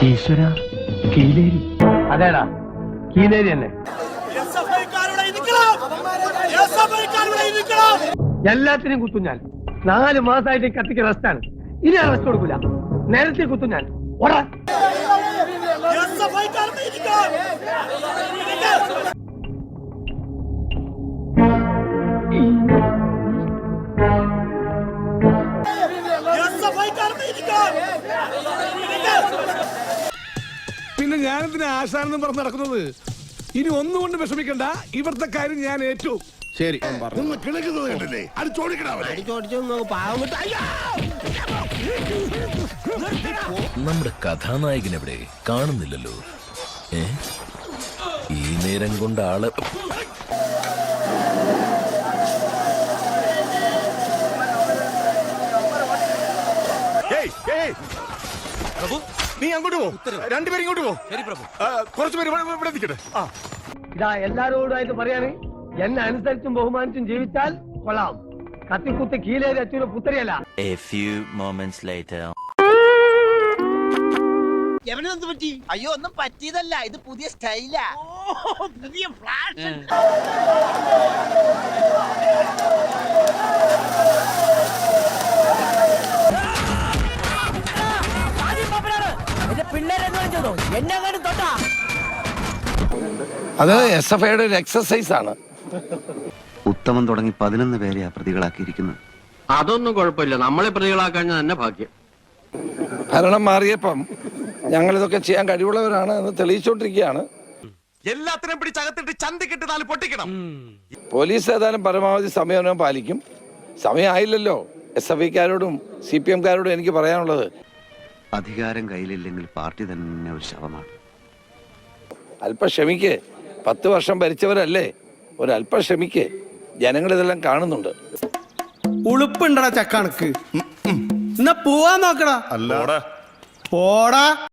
ഈശ്വര, കീലേരി. അതേടാ, കീലേരി തന്നെ. എല്ലാത്തിനും കുത്തും ഞാൻ. 4 മാസമായിട്ട് കത്തിക്ക് റെസ്റ്റാണ്. ഇനി റെസ്റ്റ് കൊടുക്കൂല. നേരത്തെ കുത്തും ഞാൻ. പിന്നെ ഞാനെന്തിനാ ആശാനെന്ന് പറഞ്ഞ് നടക്കുന്നത്? ഇനി ഒന്നുകൊണ്ട് വിഷമിക്കണ്ട, ഇവിടുത്തെ കാര്യം ഞാൻ ഏറ്റു. ശരി, നമ്മുടെ കഥാനായകൻ എവിടെ? കാണുന്നില്ലല്ലോ. ഈ നേരം കൊണ്ട് ആള് നീ അങ്ങോട്ട് പോ, രണ്ടുപേരും ഇങ്ങോട്ട് പോ. കുറച്ചുപേര് ഇവിടെ നിൽക്കട്ടെ. ഇതാ എല്ലാരോടായിട്ട് പറയാണ്, എന്നെ അനുസരിച്ചും ബഹുമാനിച്ചും ജീവിച്ചാൽ കൊള്ളാം. കത്തിക്കുത്ത് കീലേരി അച്ഛനെ പുത്തരിയല്ല. A few moments later. അയ്യോ, ഒന്നും പറ്റിയതല്ല, ഇത് പുതിയ സ്റ്റൈലാ. പുതിയ ഫ്ലാഷ്. അത് SFIയുടെ ഒരു എക്സസൈസ് ആണ്. ഉത്തമൻ തുടങ്ങി 11 പേരെയാ പ്രതികളാക്കിയിരിക്കുന്നത്. അതൊന്നും കുഴപ്പമില്ല, നമ്മളെ പ്രതികളാക്കാൻ തന്നെ ഭാഗ്യം. ഭരണം മാറിയപ്പം ഞങ്ങൾ ഇതൊക്കെ ചെയ്യാൻ കഴിവുള്ളവരാണ് എന്ന് തെളിയിച്ചോണ്ടിരിക്കുകയാണ്. എല്ലാത്തിനും പിടിച്ചകത്തിട്ട് ചന്തിക്കിട്ട് 4 പൊട്ടിക്കണം. പോലീസ് ഏതായാലും പരമാവധി സമയം പാലിക്കും. സമയമായില്ലല്ലോ. SFIക്കാരോടും CPMകാരോടും എനിക്ക് പറയാനുള്ളത്, അധികാരം കയ്യിലില്ലെങ്കിൽ പാർട്ടി തന്നെ ഒരു ശവമാണ്. അല്പം ക്ഷമിക്ക്. 10 വർഷം ഭരിച്ചവരല്ലേ, ഒരല്പം ക്ഷമിക്ക്. ജനങ്ങൾ ഇതെല്ലാം കാണുന്നുണ്ട്. ഉളുപ്പുണ്ടടാ ചക്കണക്ക്. എന്നാ പോവാൻ നോക്കടാ. പോടാ.